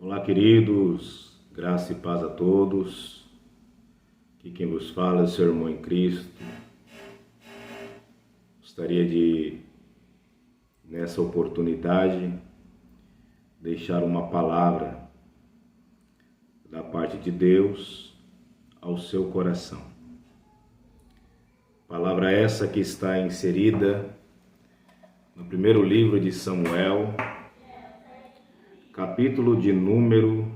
Olá, queridos, graça e paz a todos. Aqui quem vos fala é o seu irmão em Cristo. Gostaria de, nessa oportunidade, deixar uma palavra da parte de Deus ao seu coração. Palavra essa que está inserida no primeiro livro de Samuel, capítulo de número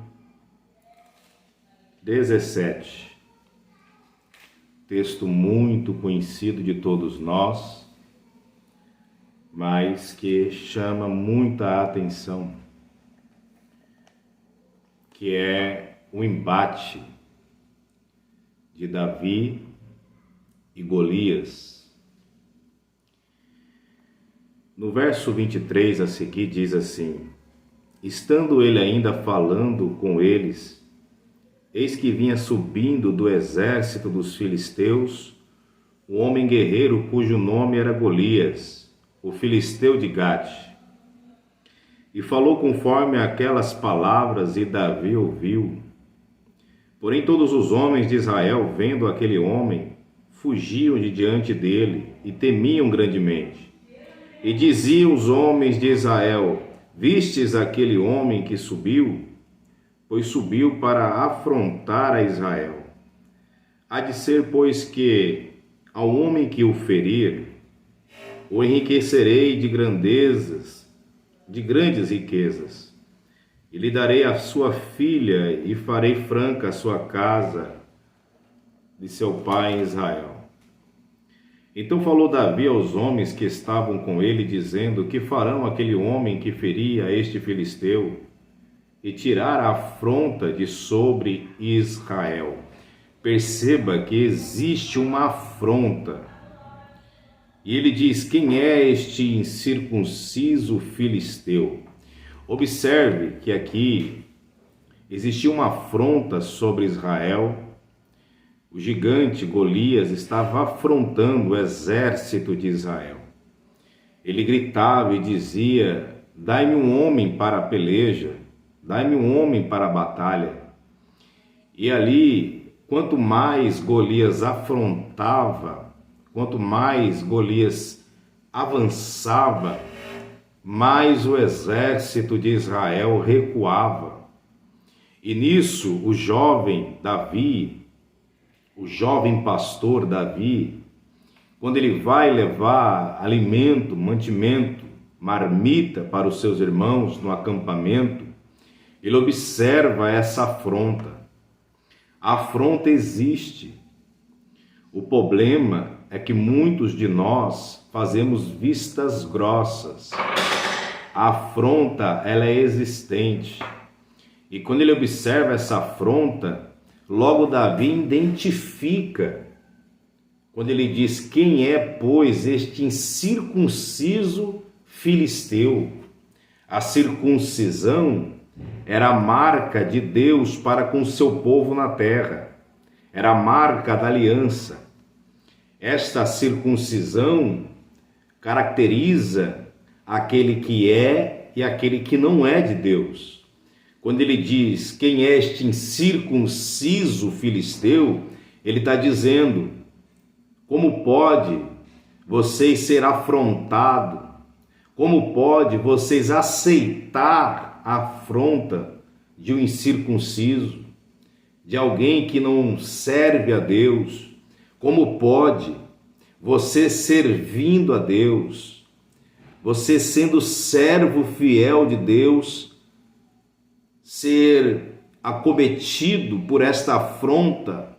17. Texto muito conhecido de todos nós, mas que chama muita atenção, que é o embate de Davi e Golias. No verso 23 a seguir diz assim: estando ele ainda falando com eles, eis que vinha subindo do exército dos filisteus um homem guerreiro cujo nome era Golias, o filisteu de Gate. E falou conforme aquelas palavras, e Davi ouviu. Porém todos os homens de Israel, vendo aquele homem, fugiam de diante dele e temiam grandemente. E diziam os homens de Israel: vistes aquele homem que subiu? Pois subiu para afrontar a Israel. Há de ser, pois, que ao homem que o ferir, o enriquecerei de grandezas, de grandes riquezas, e lhe darei a sua filha, e farei franca a sua casa de seu pai em Israel. Então falou Davi aos homens que estavam com ele, dizendo: que farão aquele homem que feria este filisteu, e tirar a afronta de sobre Israel? Perceba que existe uma afronta. E ele diz: quem é este incircunciso filisteu? Observe que aqui existia uma afronta sobre Israel. O gigante Golias estava afrontando o exército de Israel. Ele gritava e dizia: dai-me um homem para a peleja, dai-me um homem para a batalha. E ali, quanto mais Golias afrontava, quanto mais Golias avançava, mais o exército de Israel recuava. E nisso o jovem Davi, o jovem pastor Davi, quando ele vai levar alimento, mantimento, marmita para os seus irmãos no acampamento, ele observa essa afronta. A afronta existe. O problema é que muitos de nós fazemos vistas grossas. A afronta, ela é existente. E quando ele observa essa afronta, logo Davi identifica, quando ele diz: quem é, pois, este incircunciso filisteu? A circuncisão era a marca de Deus para com seu povo na terra, era a marca da aliança. Esta circuncisão caracteriza aquele que é e aquele que não é de Deus. Quando ele diz: quem é este incircunciso filisteu? Ele está dizendo: como pode vocês ser afrontados? Como pode vocês aceitar a afronta de um incircunciso, de alguém que não serve a Deus? Como pode você servindo a Deus, você sendo servo fiel de Deus, ser acometido por esta afronta,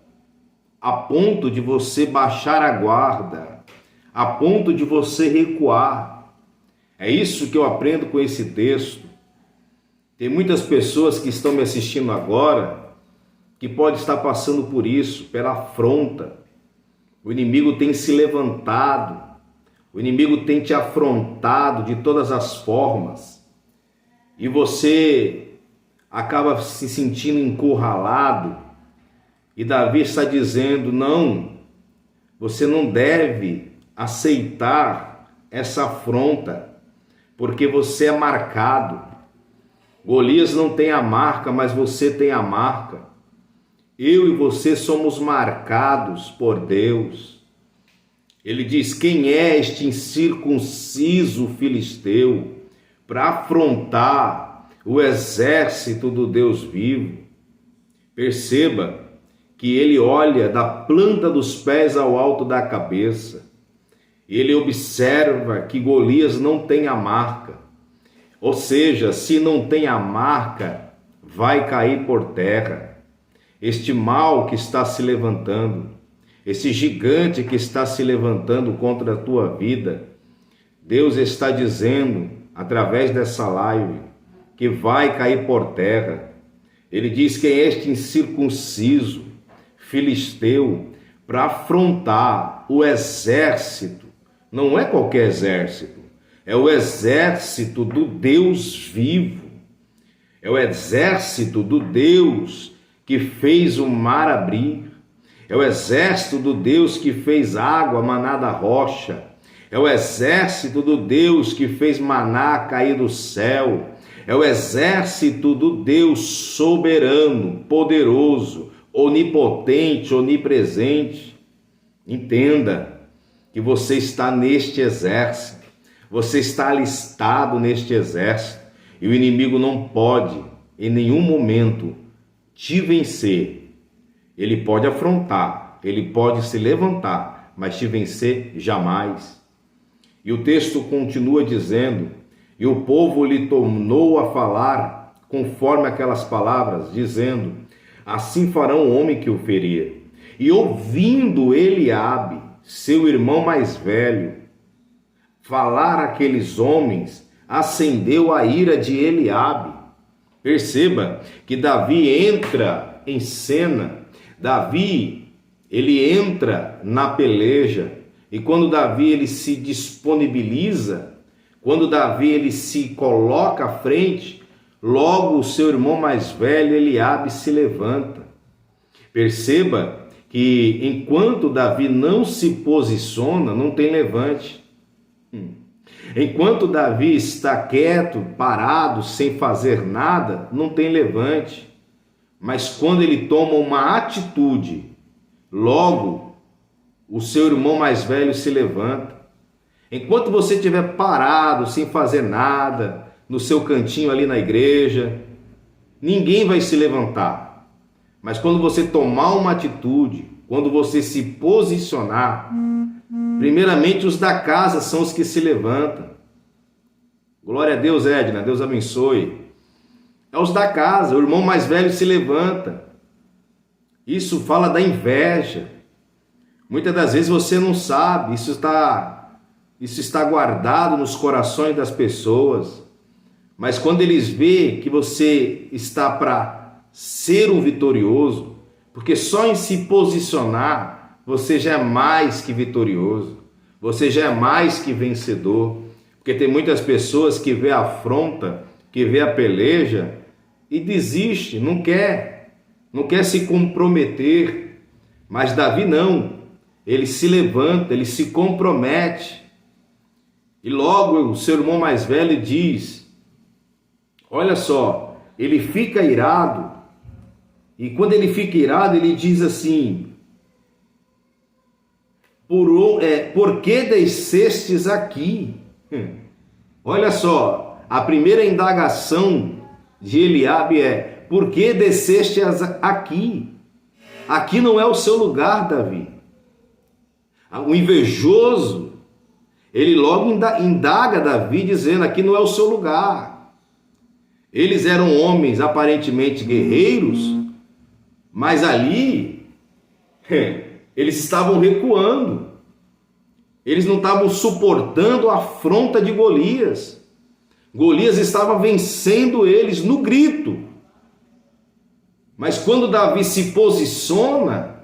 a ponto de você baixar a guarda, a ponto de você recuar? É isso que eu aprendo com esse texto. Tem muitas pessoas que estão me assistindo agora que podem estar passando por isso, pela afronta. O inimigo tem se levantado, o inimigo tem te afrontado de todas as formas, e você acaba se sentindo encurralado. E Davi está dizendo: não, você não deve aceitar essa afronta, porque você é marcado. Golias não tem a marca, mas você tem a marca. Eu e você somos marcados por Deus. Ele diz: quem é este incircunciso filisteu para afrontar o exército do Deus vivo? Perceba que ele olha da planta dos pés ao alto da cabeça. Ele observa que Golias não tem a marca. Ou seja, se não tem a marca, vai cair por terra. Este mal que está se levantando, esse gigante que está se levantando contra a tua vida, Deus está dizendo, através dessa live, que vai cair por terra. Ele diz que é este incircunciso filisteu para afrontar o exército. Não é qualquer exército, é o exército do Deus vivo. É o exército do Deus que fez o mar abrir. É o exército do Deus que fez água manar da rocha. É o exército do Deus que fez maná cair do céu. É o exército do Deus soberano, poderoso, onipotente, onipresente. Entenda que você está neste exército, você está alistado neste exército, e o inimigo não pode, em nenhum momento, te vencer. Ele pode afrontar, ele pode se levantar, mas te vencer jamais. E o texto continua dizendo: e o povo lhe tornou a falar conforme aquelas palavras, dizendo: assim farão o homem que o ferir. E ouvindo Eliabe, seu irmão mais velho, falar aqueles homens, acendeu a ira de Eliabe. Perceba que Davi entra em cena. Davi, ele entra na peleja, e quando Davi ele se disponibiliza, quando Davi ele se coloca à frente, logo o seu irmão mais velho, Eliabe, se levanta. Perceba que enquanto Davi não se posiciona, não tem levante. Enquanto Davi está quieto, parado, sem fazer nada, não tem levante. Mas quando ele toma uma atitude, logo o seu irmão mais velho se levanta. Enquanto você estiver parado, sem fazer nada, no seu cantinho ali na igreja, ninguém vai se levantar. Mas quando você tomar uma atitude, quando você se posicionar, primeiramente os da casa são os que se levantam. Glória a Deus, Edna, Deus abençoe. É os da casa, o irmão mais velho se levanta. Isso fala da inveja. Muitas das vezes você não sabe, isso está guardado nos corações das pessoas. Mas quando eles veem que você está para ser um vitorioso, porque só em se posicionar você já é mais que vitorioso, você já é mais que vencedor. Porque tem muitas pessoas que vê a afronta, que vê a peleja e desiste, não quer se comprometer. Mas Davi não, ele se levanta, ele se compromete. E logo o seu irmão mais velho diz, olha só, ele fica irado, e quando ele fica irado, ele diz assim: por que descestes aqui? Olha só, a primeira indagação de Eliabe é: por que descestes aqui? Aqui não é o seu lugar, Davi. O invejoso, ele logo indaga Davi, dizendo: aqui não é o seu lugar. Eles eram homens aparentemente guerreiros, mas ali eles estavam recuando. Eles não estavam suportando a afronta de Golias. Golias estava vencendo eles no grito. Mas quando Davi se posiciona,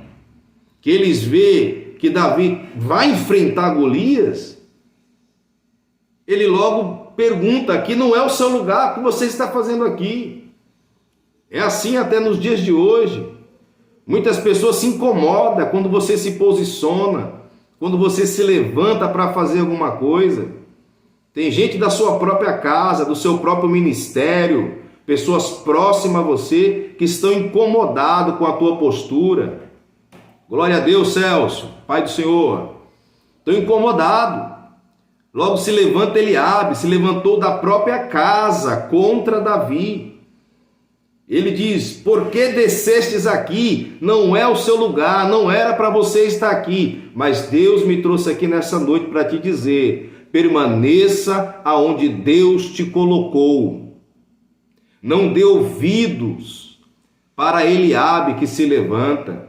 que eles veem que Davi vai enfrentar Golias, ele logo pergunta: aqui não é o seu lugar, o que você está fazendo aqui? É assim até nos dias de hoje. Muitas pessoas se incomodam quando você se posiciona, quando você se levanta para fazer alguma coisa. Tem gente da sua própria casa, do seu próprio ministério, pessoas próximas a você que estão incomodados com a tua postura. Glória a Deus, Celso, Pai do Senhor. Estou incomodado. Logo se levanta Eliabe, se levantou da própria casa contra Davi. Ele diz: por que descestes aqui? Não é o seu lugar, não era para você estar aqui. Mas Deus me trouxe aqui nessa noite para te dizer: permaneça aonde Deus te colocou. Não dê ouvidos para Eliabe que se levanta.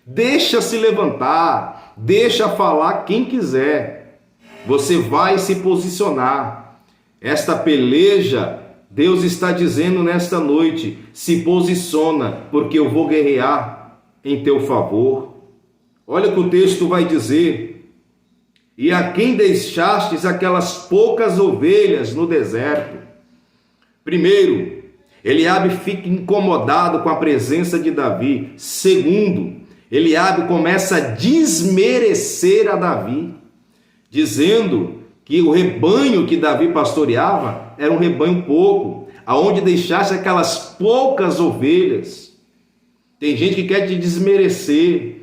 Deixa se levantar, deixa falar quem quiser. Você vai se posicionar. Esta peleja, Deus está dizendo nesta noite: se posiciona, porque eu vou guerrear em teu favor. Olha o que o texto vai dizer: e a quem deixastes aquelas poucas ovelhas no deserto? Primeiro, Eliabe fica incomodado com a presença de Davi. Segundo, Eliabe começa a desmerecer a Davi, dizendo que o rebanho que Davi pastoreava era um rebanho pouco, aonde deixaste aquelas poucas ovelhas. Tem gente que quer te desmerecer,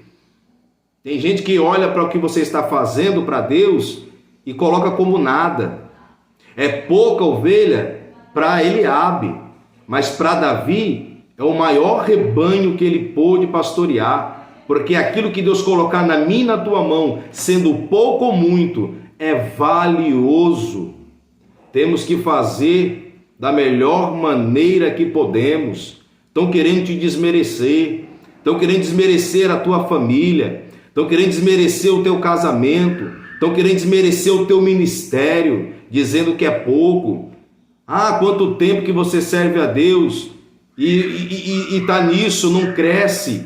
tem gente que olha para o que você está fazendo para Deus e coloca como nada. É pouca ovelha para Eliabe, mas para Davi é o maior rebanho que ele pôde pastorear, porque aquilo que Deus colocar na minha e na tua mão, sendo pouco ou muito, é valioso. Temos que fazer da melhor maneira que podemos. Estão querendo te desmerecer, estão querendo desmerecer a tua família, estão querendo desmerecer o teu casamento, estão querendo desmerecer o teu ministério, dizendo que é pouco. Ah, quanto tempo que você serve a Deus e está nisso, não cresce.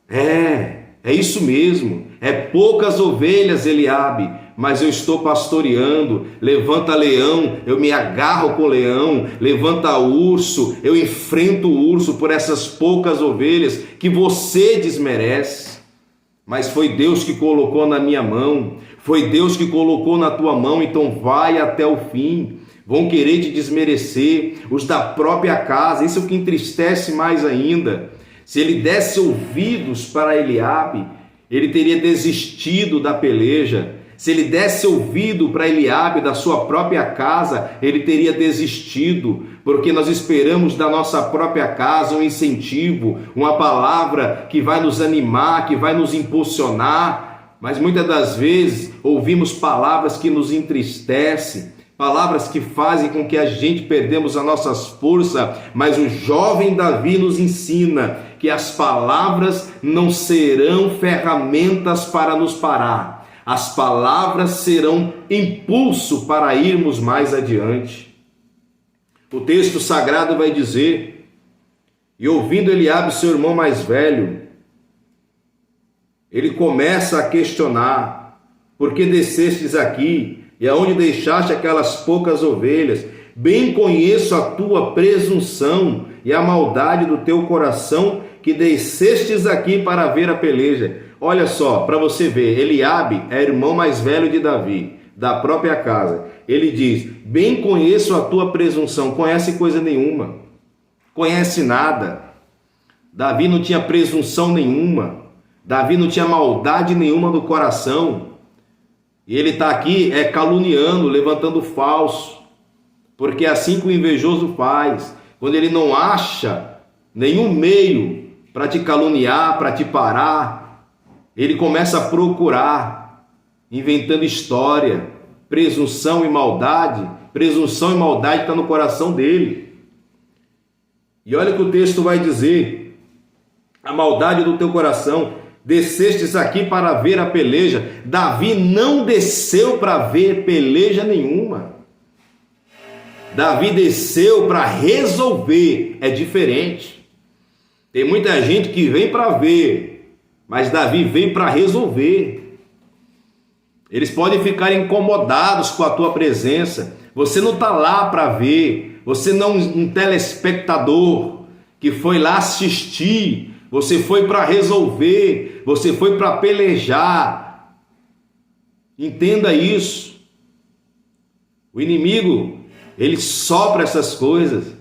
É isso mesmo, é poucas ovelhas, Eliabe, mas eu estou pastoreando. Levanta leão, eu me agarro com o leão. Levanta urso, eu enfrento o urso por essas poucas ovelhas que você desmerece. Mas foi Deus que colocou na minha mão, foi Deus que colocou na tua mão, então vai até o fim. Vão querer te desmerecer, os da própria casa, isso é o que entristece mais ainda. Se ele desse ouvidos para Eliabe, ele teria desistido da peleja. Se ele desse ouvido para Eliabe da sua própria casa, ele teria desistido, porque nós esperamos da nossa própria casa um incentivo, uma palavra que vai nos animar, que vai nos impulsionar, mas muitas das vezes ouvimos palavras que nos entristecem, palavras que fazem com que a gente perdemos as nossas forças, mas o jovem Davi nos ensina que as palavras não serão ferramentas para nos parar. As palavras serão impulso para irmos mais adiante. O texto sagrado vai dizer: e ouvindo Eliabe, seu irmão mais velho, ele começa a questionar: por que descestes aqui? E aonde deixaste aquelas poucas ovelhas? Bem conheço a tua presunção e a maldade do teu coração, que descestes aqui para ver a peleja. Olha só, para você ver, Eliabe é irmão mais velho de Davi, da própria casa. Ele diz: bem conheço a tua presunção. Conhece coisa nenhuma, conhece nada. Davi não tinha presunção nenhuma, Davi não tinha maldade nenhuma no coração. E ele está aqui caluniando, levantando falso, porque é assim que o invejoso faz. Quando ele não acha nenhum meio para te caluniar, para te parar, ele começa a procurar, inventando história. Presunção e maldade está no coração dele. E olha o que o texto vai dizer: a maldade do teu coração. Descestes aqui para ver a peleja. Davi não desceu para ver peleja nenhuma. Davi desceu para resolver. É diferente. Tem muita gente que vem para ver, mas Davi veio para resolver. Eles podem ficar incomodados com a tua presença. Você não está lá para ver. Você não é um telespectador que foi lá assistir. Você foi para resolver, você foi para pelejar. Entenda isso. O inimigo, ele sopra essas coisas.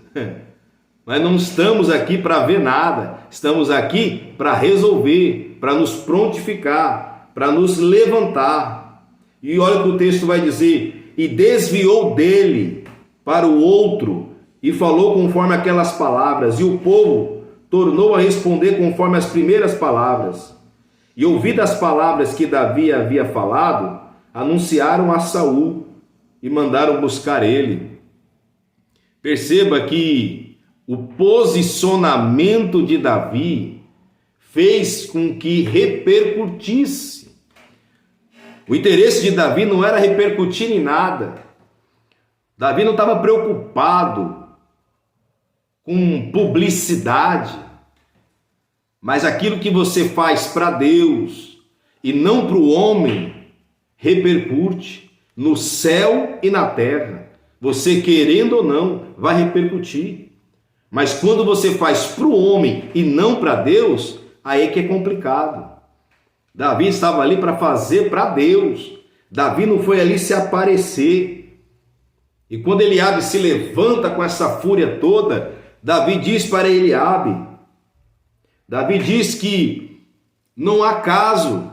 Nós não estamos aqui para ver nada, estamos aqui para resolver, para nos prontificar, para nos levantar. E olha o que o texto vai dizer: e desviou dele para o outro, e falou conforme aquelas palavras, e o povo tornou a responder conforme as primeiras palavras. E ouvidas as palavras que Davi havia falado, anunciaram a Saul e mandaram buscar ele. Perceba que o posicionamento de Davi fez com que repercutisse. O interesse de Davi não era repercutir em nada. Davi não estava preocupado com publicidade, mas aquilo que você faz para Deus e não para o homem repercute no céu e na terra. Você querendo ou não, vai repercutir. Mas quando você faz para o homem e não para Deus, aí é que é complicado. Davi estava ali para fazer para Deus. Davi não foi ali se aparecer. E quando Eliabe se levanta com essa fúria toda, Davi diz para Eliabe, Davi diz que não há caso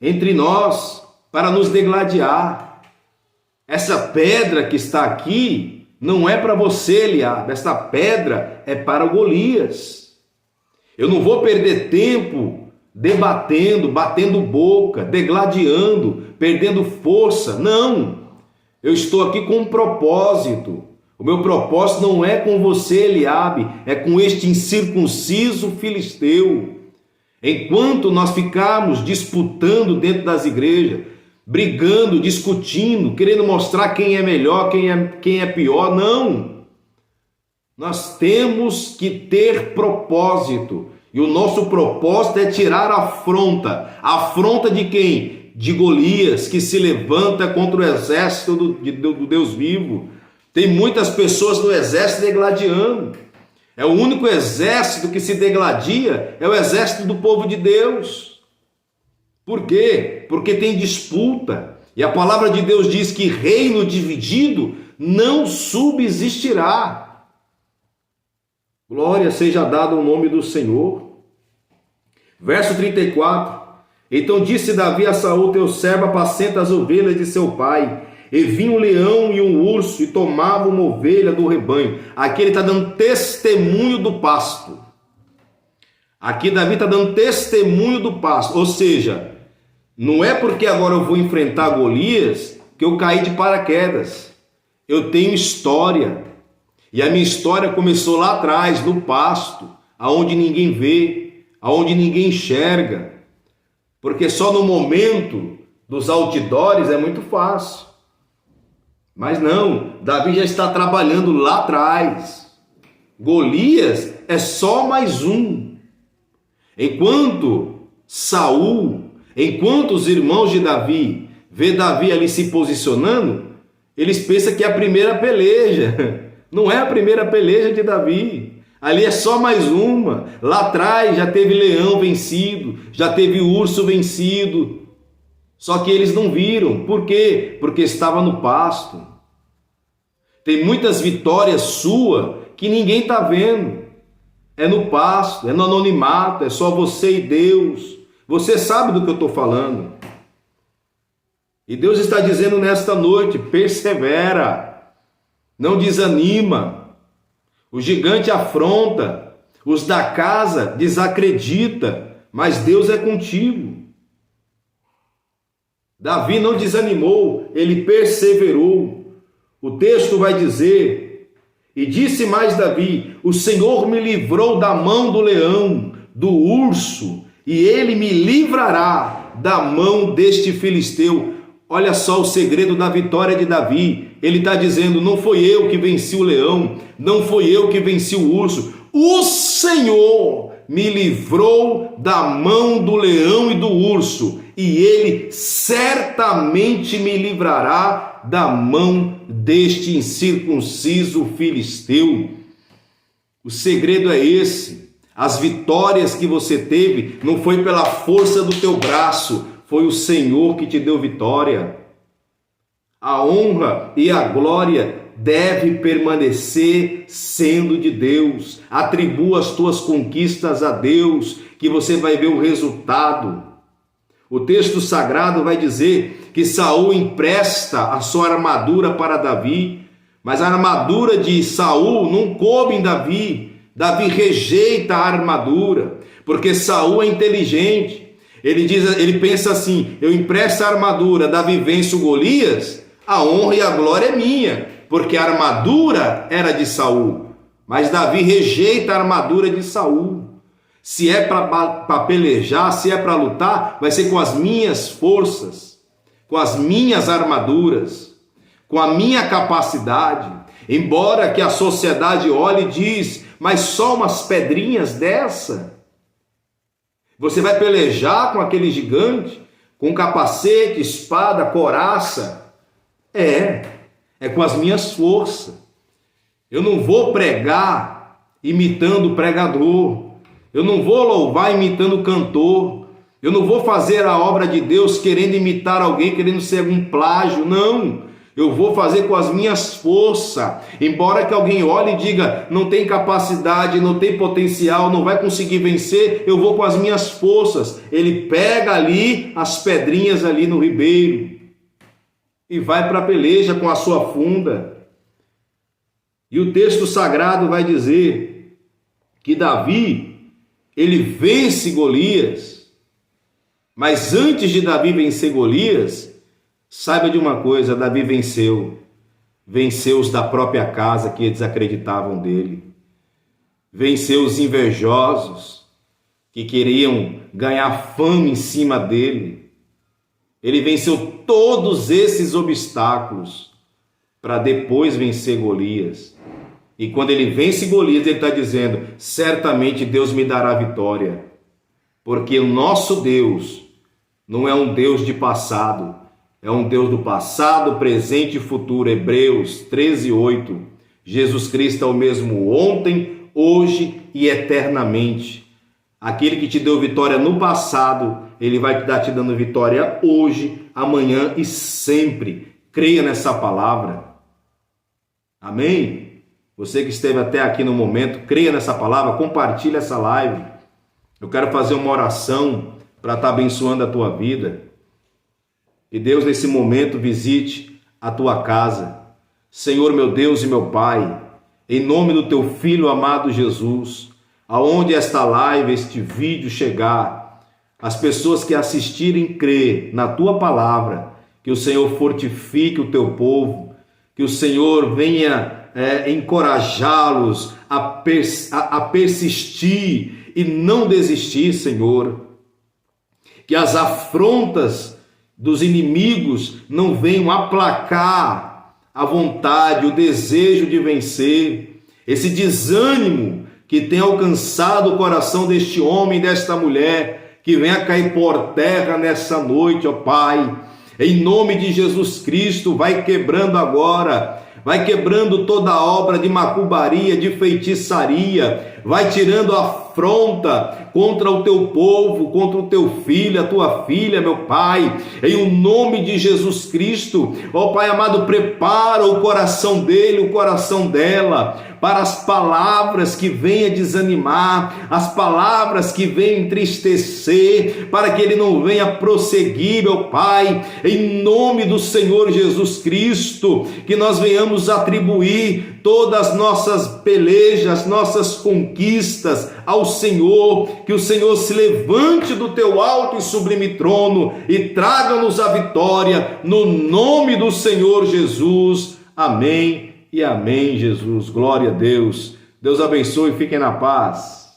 entre nós para nos degladiar. Essa pedra que está aqui não é para você, Eliabe. Essa pedra é para o Golias. Eu não vou perder tempo debatendo, batendo boca, degladiando, perdendo força. Não. Eu estou aqui com um propósito. O meu propósito não é com você, Eliabe, é com este incircunciso filisteu. Enquanto nós ficarmos disputando dentro das igrejas, brigando, discutindo, querendo mostrar quem é melhor, quem é pior, não. Nós temos que ter propósito. E o nosso propósito é tirar a afronta. A afronta de quem? De Golias, que se levanta contra o exército do Deus vivo. Tem muitas pessoas no exército degladiando. É o único exército que se degladia, é o exército do povo de Deus. Por quê? Porque tem disputa. E a palavra de Deus diz que reino dividido não subsistirá. Glória seja dada ao nome do Senhor. Verso 34. Então disse Davi a Saul, teu servo, apacenta as ovelhas de seu pai. E vinha um leão e um urso e tomava uma ovelha do rebanho. Aqui ele está dando testemunho do pasto. Aqui Davi está dando testemunho do pasto. Ou seja, não é porque agora eu vou enfrentar Golias que eu caí de paraquedas. Eu tenho história. E a minha história começou lá atrás, no pasto, aonde ninguém vê, aonde ninguém enxerga. Porque só no momento dos outdoors é muito fácil. Mas não, Davi já está trabalhando lá atrás. Golias é só mais um. Enquanto Saul, enquanto os irmãos de Davi vê Davi ali se posicionando, eles pensam que é a primeira peleja. Não é a primeira peleja de Davi. Ali é só mais uma. Lá atrás já teve leão vencido, já teve urso vencido. Só que eles não viram. Por quê? Porque estava no pasto. Tem muitas vitórias suas que ninguém está vendo. É no pasto, é no anonimato, é só você e Deus. Você sabe do que eu estou falando. E Deus está dizendo nesta noite, persevera, não desanima. O gigante afronta, os da casa desacredita, mas Deus é contigo. Davi não desanimou, ele perseverou. O texto vai dizer, e disse mais Davi, o Senhor me livrou da mão do leão, do urso, e ele me livrará da mão deste filisteu. Olha só o segredo da vitória de Davi. Ele está dizendo, não foi eu que venci o leão, não foi eu que venci o urso, o Senhor me livrou da mão do leão e do urso, e ele certamente me livrará da mão deste incircunciso filisteu. O segredo é esse. As vitórias que você teve não foi pela força do teu braço, foi o Senhor que te deu vitória. A honra e a glória deve permanecer sendo de Deus. Atribua as tuas conquistas a Deus, que você vai ver o resultado. O texto sagrado vai dizer que Saul empresta a sua armadura para Davi, mas a armadura de Saul não coube em Davi. Davi rejeita a armadura, porque Saul é inteligente. Ele pensa assim: eu empresto a armadura, Davi vence o Golias, a honra e a glória é minha, porque a armadura era de Saul. Mas Davi rejeita a armadura de Saul. Se é para pelejar, se é para lutar, vai ser com as minhas forças, com as minhas armaduras, com a minha capacidade. Embora que a sociedade olhe e diz: mas só umas pedrinhas dessa? Você vai pelejar com aquele gigante, com capacete, espada, coraça? É com as minhas forças. Eu não vou pregar imitando o pregador. Eu não vou louvar imitando o cantor. Eu não vou fazer a obra de Deus querendo imitar alguém, querendo ser um plágio. Não. Eu vou fazer com as minhas forças. Embora que alguém olhe e diga: não tem capacidade, não tem potencial, não vai conseguir vencer, eu vou com as minhas forças. Ele pega ali as pedrinhas ali no ribeiro e vai para a peleja com a sua funda. E o texto sagrado vai dizer que Davi, ele vence Golias. Mas antes de Davi vencer Golias, saiba de uma coisa: Davi venceu os da própria casa que desacreditavam dele, venceu os invejosos que queriam ganhar fama em cima dele. Ele venceu todos esses obstáculos para depois vencer Golias. E quando ele vence Golias, ele está dizendo: certamente Deus me dará vitória, porque o nosso Deus não é um Deus de passado, é um Deus do passado, presente e futuro. Hebreus 13:8. Jesus Cristo é o mesmo ontem, hoje e eternamente. Aquele que te deu vitória no passado, ele vai estar te dando vitória hoje, amanhã e sempre. Creia nessa palavra. Amém? Você que esteve até aqui no momento, creia nessa palavra, compartilhe essa live. Eu quero fazer uma oração para estar abençoando a tua vida. Que Deus nesse momento visite a tua casa. Senhor, meu Deus e meu Pai, em nome do teu Filho amado Jesus, aonde esta live, este vídeo chegar, as pessoas que assistirem crer na tua palavra, que o Senhor fortifique o teu povo, que o Senhor venha encorajá-los a persistir e não desistir, Senhor. Que as afrontas dos inimigos não venham aplacar a vontade, o desejo de vencer, esse desânimo que tem alcançado o coração deste homem, desta mulher, que venha cair por terra nessa noite, ó Pai. Em nome de Jesus Cristo, vai quebrando agora, vai quebrando toda a obra de macumbaria, de feitiçaria, vai tirando a afronta contra o teu povo, contra o teu filho, a tua filha, meu Pai, em o nome de Jesus Cristo. Ó Pai amado, prepara o coração dele, o coração dela, para as palavras que venham desanimar, as palavras que venham entristecer, para que ele não venha prosseguir, meu Pai, em nome do Senhor Jesus Cristo, que nós venhamos atribuir todas as nossas pelejas, nossas conquistas ao Senhor, que o Senhor se levante do teu alto e sublime trono e traga-nos a vitória, no nome do Senhor Jesus. Amém e amém, Jesus. Glória a Deus. Deus abençoe e fiquem na paz.